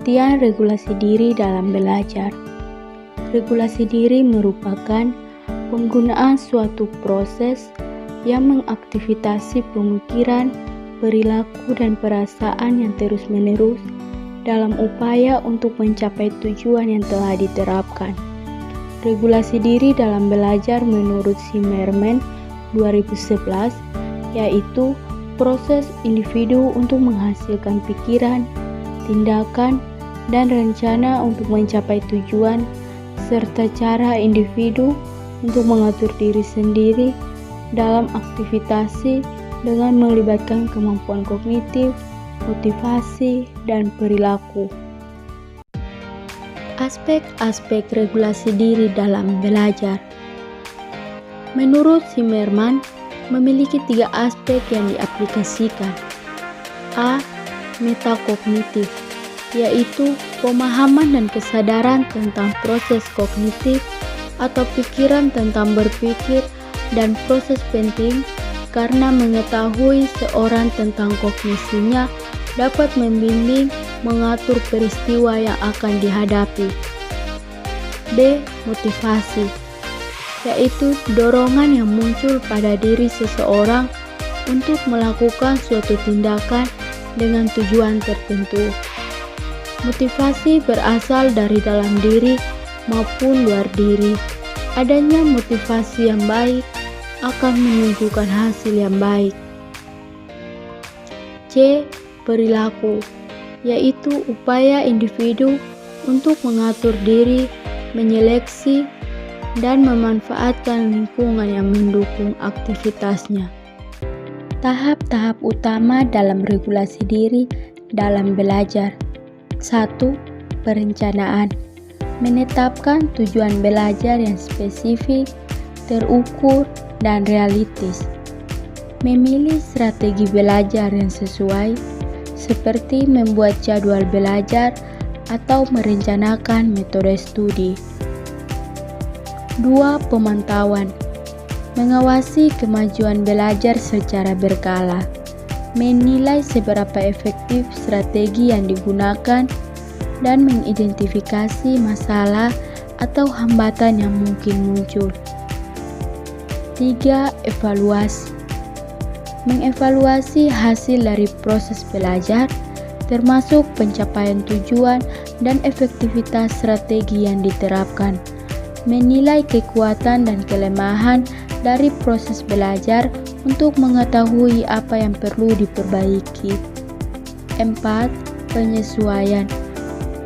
Pengertian regulasi diri dalam belajar. Regulasi diri merupakan penggunaan suatu proses yang mengaktifitasi pemikiran, perilaku, dan perasaan yang terus-menerus dalam upaya untuk mencapai tujuan yang telah diterapkan. Regulasi diri dalam belajar menurut Zimmerman 2011 yaitu proses individu untuk menghasilkan pikiran, tindakan, dan rencana untuk mencapai tujuan, serta cara individu untuk mengatur diri sendiri dalam aktivitasi dengan melibatkan kemampuan kognitif, motivasi, dan perilaku. Aspek-aspek regulasi diri dalam belajar. Menurut Zimmerman, memiliki 3 aspek yang diaplikasikan. A. Metakognitif, yaitu pemahaman dan kesadaran tentang proses kognitif atau pikiran tentang berpikir dan proses penting karena mengetahui seorang tentang kognisinya dapat membimbing mengatur peristiwa yang akan dihadapi. B. Motivasi, yaitu dorongan yang muncul pada diri seseorang untuk melakukan suatu tindakan dengan tujuan tertentu. Motivasi berasal dari dalam diri maupun luar diri. Adanya motivasi yang baik akan menunjukkan hasil yang baik. C. Perilaku, yaitu upaya individu untuk mengatur diri, menyeleksi, dan memanfaatkan lingkungan yang mendukung aktivitasnya. Tahap-tahap utama dalam regulasi diri dalam belajar. 1. Perencanaan. Menetapkan tujuan belajar yang spesifik, terukur, dan realistis. Memilih strategi belajar yang sesuai, seperti membuat jadwal belajar atau merencanakan metode studi. 2. Pemantauan. Mengawasi kemajuan belajar secara berkala, menilai seberapa efektif strategi yang digunakan, dan mengidentifikasi masalah atau hambatan yang mungkin muncul. 3. Evaluasi. Mengevaluasi hasil dari proses belajar, termasuk pencapaian tujuan dan efektivitas strategi yang diterapkan. Menilai kekuatan dan kelemahan dari proses belajar untuk mengetahui apa yang perlu diperbaiki. 4. Penyesuaian.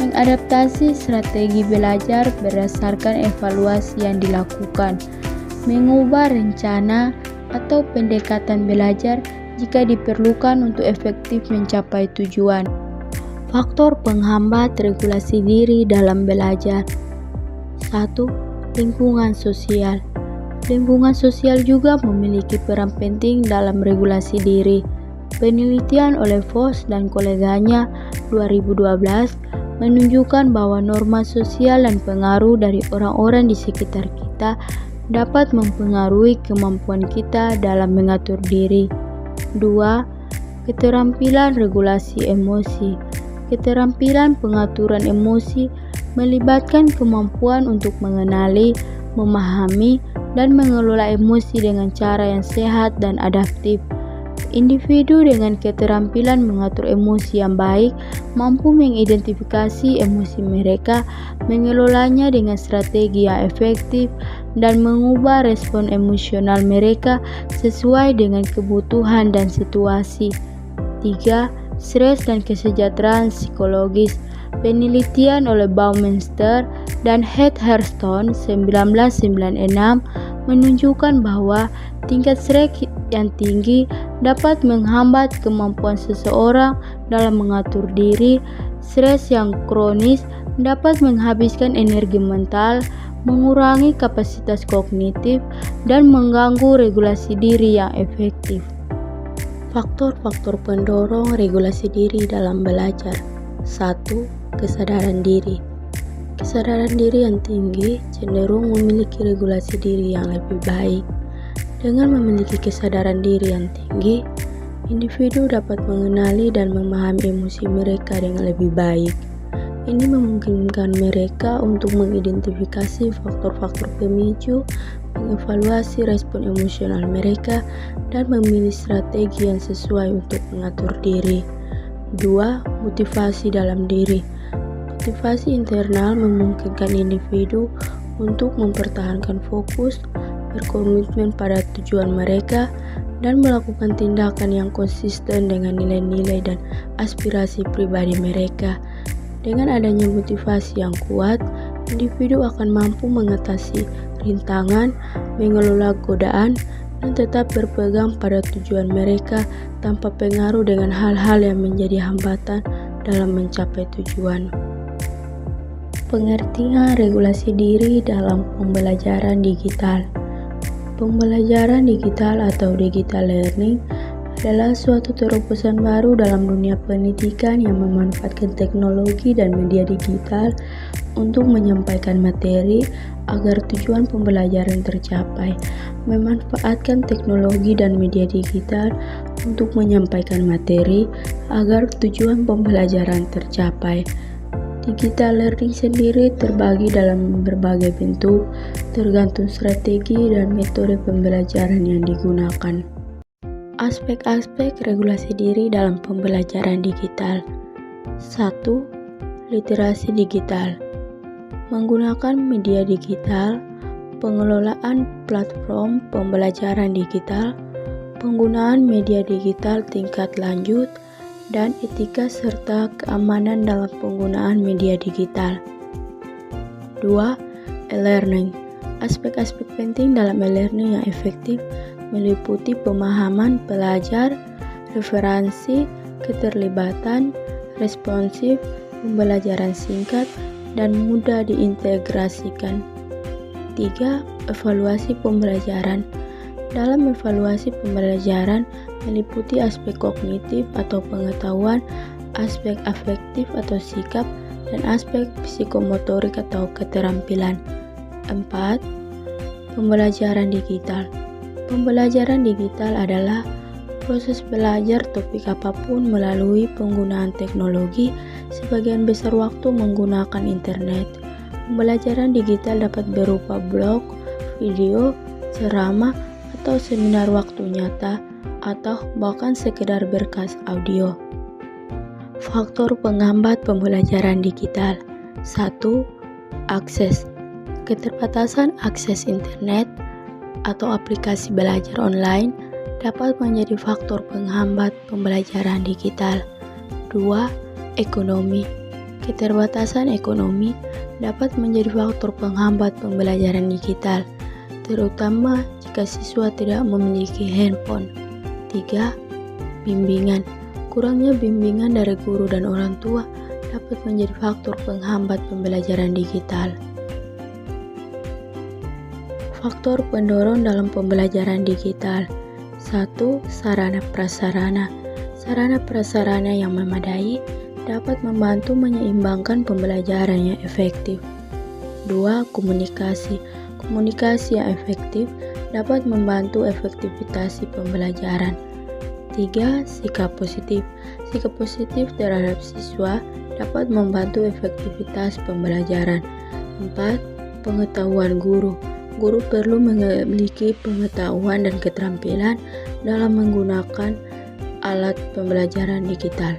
Mengadaptasi strategi belajar berdasarkan evaluasi yang dilakukan. Mengubah rencana atau pendekatan belajar jika diperlukan untuk efektif mencapai tujuan. Faktor penghambat regulasi diri dalam belajar. 1. Lingkungan sosial. Lingkungan sosial juga memiliki peran penting dalam regulasi diri. Penelitian oleh Voss dan koleganya 2012 menunjukkan bahwa norma sosial dan pengaruh dari orang-orang di sekitar kita dapat mempengaruhi kemampuan kita dalam mengatur diri. 2. Keterampilan regulasi emosi. Keterampilan pengaturan emosi melibatkan kemampuan untuk mengenali, memahami, dan mengelola emosi dengan cara yang sehat dan adaptif. Individu dengan keterampilan mengatur emosi yang baik mampu mengidentifikasi emosi mereka, mengelolanya dengan strategi yang efektif, dan mengubah respon emosional mereka sesuai dengan kebutuhan dan situasi. 3. Stres dan kesejahteraan psikologis. Penelitian oleh Baumeister dan Heatherstone 1996 menunjukkan bahwa tingkat stres yang tinggi dapat menghambat kemampuan seseorang dalam mengatur diri. Stres yang kronis dapat menghabiskan energi mental, mengurangi kapasitas kognitif, dan mengganggu regulasi diri yang efektif. Faktor-faktor pendorong regulasi diri dalam belajar. 1. Kesadaran diri. Kesadaran diri yang tinggi cenderung memiliki regulasi diri yang lebih baik. Dengan memiliki kesadaran diri yang tinggi, individu dapat mengenali dan memahami emosi mereka dengan lebih baik. Ini memungkinkan mereka untuk mengidentifikasi faktor-faktor pemicu, mengevaluasi respon emosional mereka, dan memilih strategi yang sesuai untuk mengatur diri. 2. Motivasi dalam diri. Motivasi internal memungkinkan individu untuk mempertahankan fokus, berkomitmen pada tujuan mereka, dan melakukan tindakan yang konsisten dengan nilai-nilai dan aspirasi pribadi mereka. Dengan adanya motivasi yang kuat, individu akan mampu mengatasi rintangan, mengelola godaan, dan tetap berpegang pada tujuan mereka tanpa pengaruh dengan hal-hal yang menjadi hambatan dalam mencapai tujuan. Pengertian regulasi diri dalam pembelajaran digital. Pembelajaran digital atau digital learning adalah suatu terobosan baru dalam dunia pendidikan yang memanfaatkan teknologi dan media digital untuk menyampaikan materi agar tujuan pembelajaran tercapai. Memanfaatkan teknologi dan media digital untuk menyampaikan materi agar tujuan pembelajaran tercapai. Digital learning sendiri terbagi dalam berbagai bentuk, tergantung strategi dan metode pembelajaran yang digunakan. Aspek-aspek regulasi diri dalam pembelajaran digital. 1. Literasi digital. Menggunakan media digital, pengelolaan platform pembelajaran digital, penggunaan media digital tingkat lanjut, dan etika serta keamanan dalam penggunaan media digital. 2. E-learning. Aspek-aspek penting dalam e-learning yang efektif meliputi pemahaman pelajar, referensi, keterlibatan, responsif, pembelajaran singkat, dan mudah diintegrasikan. 3. Evaluasi pembelajaran. Dalam evaluasi pembelajaran meliputi aspek kognitif atau pengetahuan, aspek afektif atau sikap, dan aspek psikomotorik atau keterampilan. 4. Pembelajaran digital. Pembelajaran digital adalah proses belajar topik apapun melalui penggunaan teknologi, sebagian besar waktu menggunakan internet. Pembelajaran digital dapat berupa blog, video, ceramah, atau seminar waktu nyata, atau bahkan sekedar berkas audio. Faktor penghambat pembelajaran digital. 1. Akses. Keterbatasan akses internet atau aplikasi belajar online dapat menjadi faktor penghambat pembelajaran digital. 2. Ekonomi. Keterbatasan ekonomi dapat menjadi faktor penghambat pembelajaran digital, terutama jika siswa tidak memiliki handphone. 3. Bimbingan. Kurangnya bimbingan dari guru dan orang tua dapat menjadi faktor penghambat pembelajaran digital. Faktor pendorong dalam pembelajaran digital. 1. Sarana prasarana. Sarana prasarana yang memadai dapat membantu menyeimbangkan pembelajaran yang efektif. 2. Komunikasi. Komunikasi yang efektif dapat membantu efektivitas pembelajaran. 3. Sikap positif. Sikap positif terhadap siswa dapat membantu efektivitas pembelajaran. 4. Pengetahuan guru. Guru perlu memiliki pengetahuan dan keterampilan dalam menggunakan alat pembelajaran digital.